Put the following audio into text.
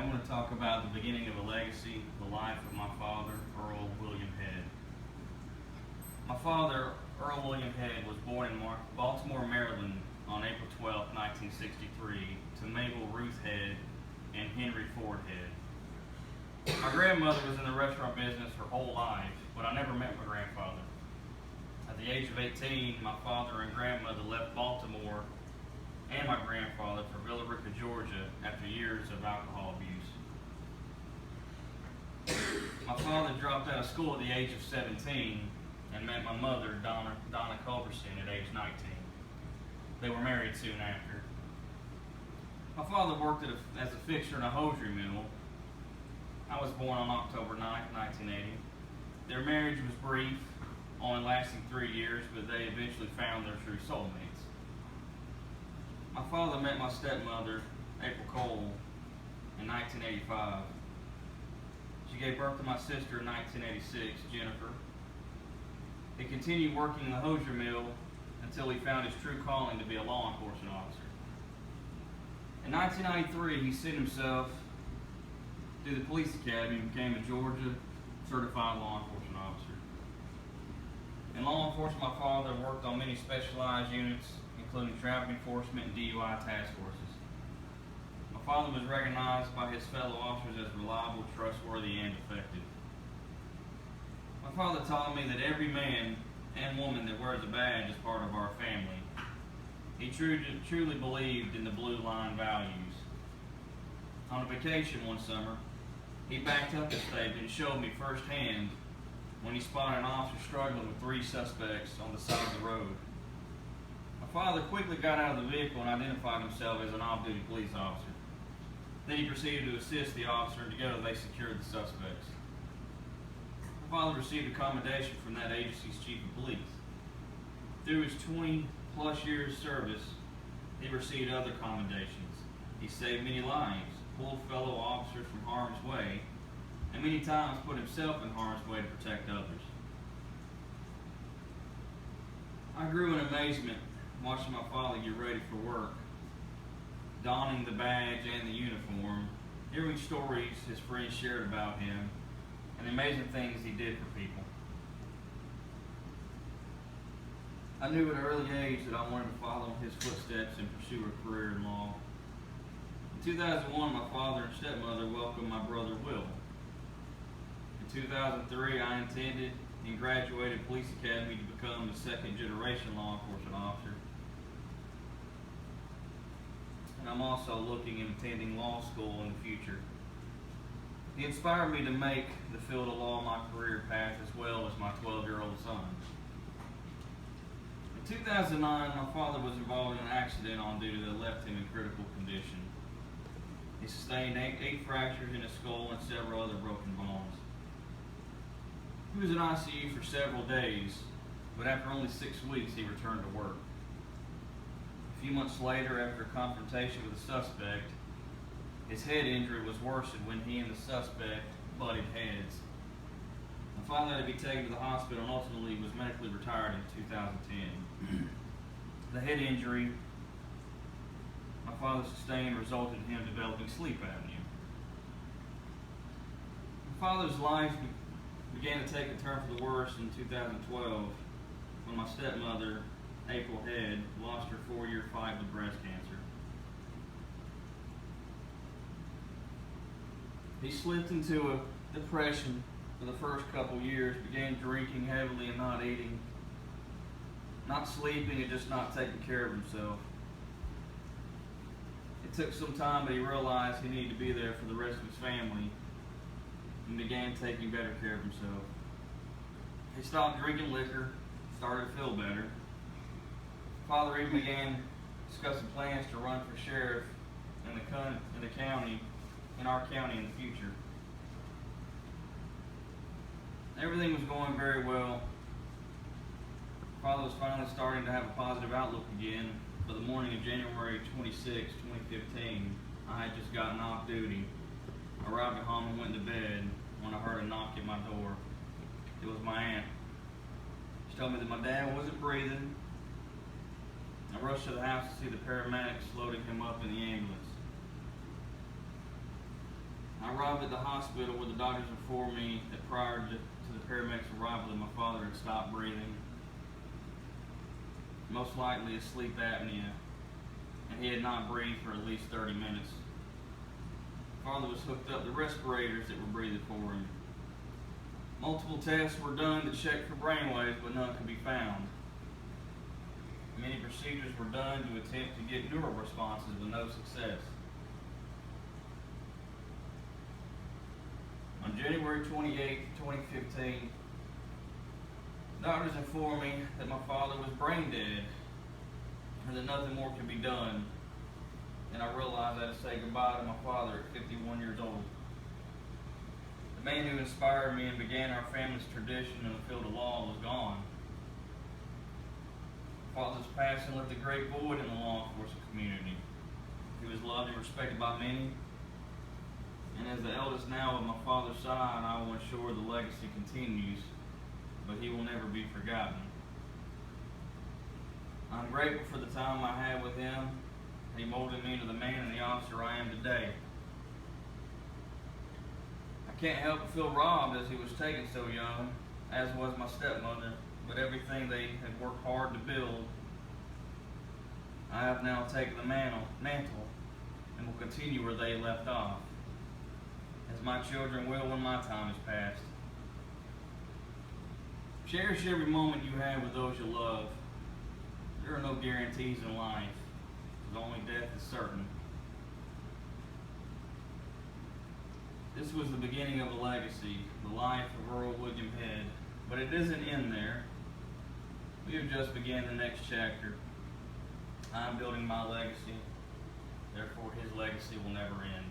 I'm going to talk about the beginning of a legacy, the life of my father, Earl William Head. My father, Earl William Head, was born in Baltimore, Maryland on April 12, 1963, to Mabel Ruth Head and Henry Ford Head. My grandmother was in the restaurant business her whole life, but I never met my grandfather. At the age of 18, my father and grandmother left Baltimore and my grandfather for Villa Rica, Georgia, after years of alcohol abuse. My father dropped out of school at the age of 17 and met my mother, Donna Culberson, at age 19. They were married soon after. My father worked as a fixture in a hosiery mill. I was born on October 9, 1980. Their marriage was brief, only lasting 3 years, but they eventually found their true soulmates. My father met my stepmother, April Cole, in 1985. She gave birth to my sister in 1986, Jennifer. He continued working in the hosiery mill until he found his true calling to be a law enforcement officer. In 1993, he sent himself through the police academy and became a Georgia certified law enforcement officer. In law enforcement, my father worked on many specialized units, including traffic enforcement and DUI task forces. My father was recognized by his fellow officers as reliable, trustworthy, and effective. My father taught me that every man and woman that wears a badge is part of our family. He truly believed in the blue line values. On a vacation one summer, he backed up his statement and showed me firsthand when he spotted an officer struggling with 3 suspects on the side of the road. My father quickly got out of the vehicle and identified himself as an off-duty police officer. Then he proceeded to assist the officer, and together they secured the suspects. My father received a commendation from that agency's chief of police. Through his 20-plus years service, he received other commendations. He saved many lives, pulled fellow officers from harm's way, and many times put himself in harm's way to protect others. I grew in amazement watching my father get ready for work, donning the badge and the uniform, hearing stories his friends shared about him, and the amazing things he did for people. I knew at an early age that I wanted to follow his footsteps and pursue a career in law. In 2001, my father and stepmother welcomed my brother Will. In 2003, I attended and graduated police academy to become a second-generation law enforcement officer. And I'm also looking at attending law school in the future. He inspired me to make the field of law my career path, as well as my 12-year-old son. In 2009, my father was involved in an accident on duty that left him in critical condition. He sustained 8 fractures in his skull and several other broken bones. He was in ICU for several days, but after only 6 weeks, he returned to work. A few months later, after a confrontation with a suspect, his head injury was worsened when he and the suspect butted heads. My father had to be taken to the hospital and ultimately was medically retired in 2010. The head injury my father sustained resulted in him developing sleep apnea. My father's life began to take a turn for the worse in 2012 when my stepmother, April Head, lost her 4-year fight with breast cancer. He slipped into a depression for the first couple years, began drinking heavily and not eating, not sleeping, and just not taking care of himself. It took some time, but he realized he needed to be there for the rest of his family and began taking better care of himself. He stopped drinking liquor, started to feel better. Father even began discussing plans to run for sheriff in our county in the future. Everything was going very well. Father was finally starting to have a positive outlook again. But the morning of January 26, 2015, I had just gotten off duty. I arrived at home and went to bed when I heard a knock at my door. It was my aunt. She told me that my dad wasn't breathing. I rushed to the house to see the paramedics loading him up in the ambulance. arrived at the hospital where the doctors informed me that prior to the paramedics' arrival that my father had stopped breathing, most likely a sleep apnea, and he had not breathed for at least 30 minutes. Father was hooked up to respirators that were breathing for him. Multiple tests were done to check for brainwaves, but none could be found. Many procedures were done to attempt to get neural responses, with no success. On January 28, 2015, doctors informed me that my father was brain dead and that nothing more could be done. And I realized I had to say goodbye to my father at 51 years old. The man who inspired me and began our family's tradition in the field of law was gone. My father's passing left a great void in the law enforcement community. He was loved and respected by many. And as the eldest now of my father's side, I will ensure the legacy continues, but he will never be forgotten. I'm grateful for the time I had with him. He molded me into the man and the officer I am today. I can't help but feel robbed as he was taken so young, as was my stepmother, but everything they had worked hard to build, I have now taken the mantle and will continue where they left off, as my children will when my time is past. Cherish every moment you have with those you love. There are no guarantees in life, as only death is certain. This was the beginning of a legacy, the life of Earl William Head, but it doesn't end there. We have just begun the next chapter. I am building my legacy, therefore his legacy will never end.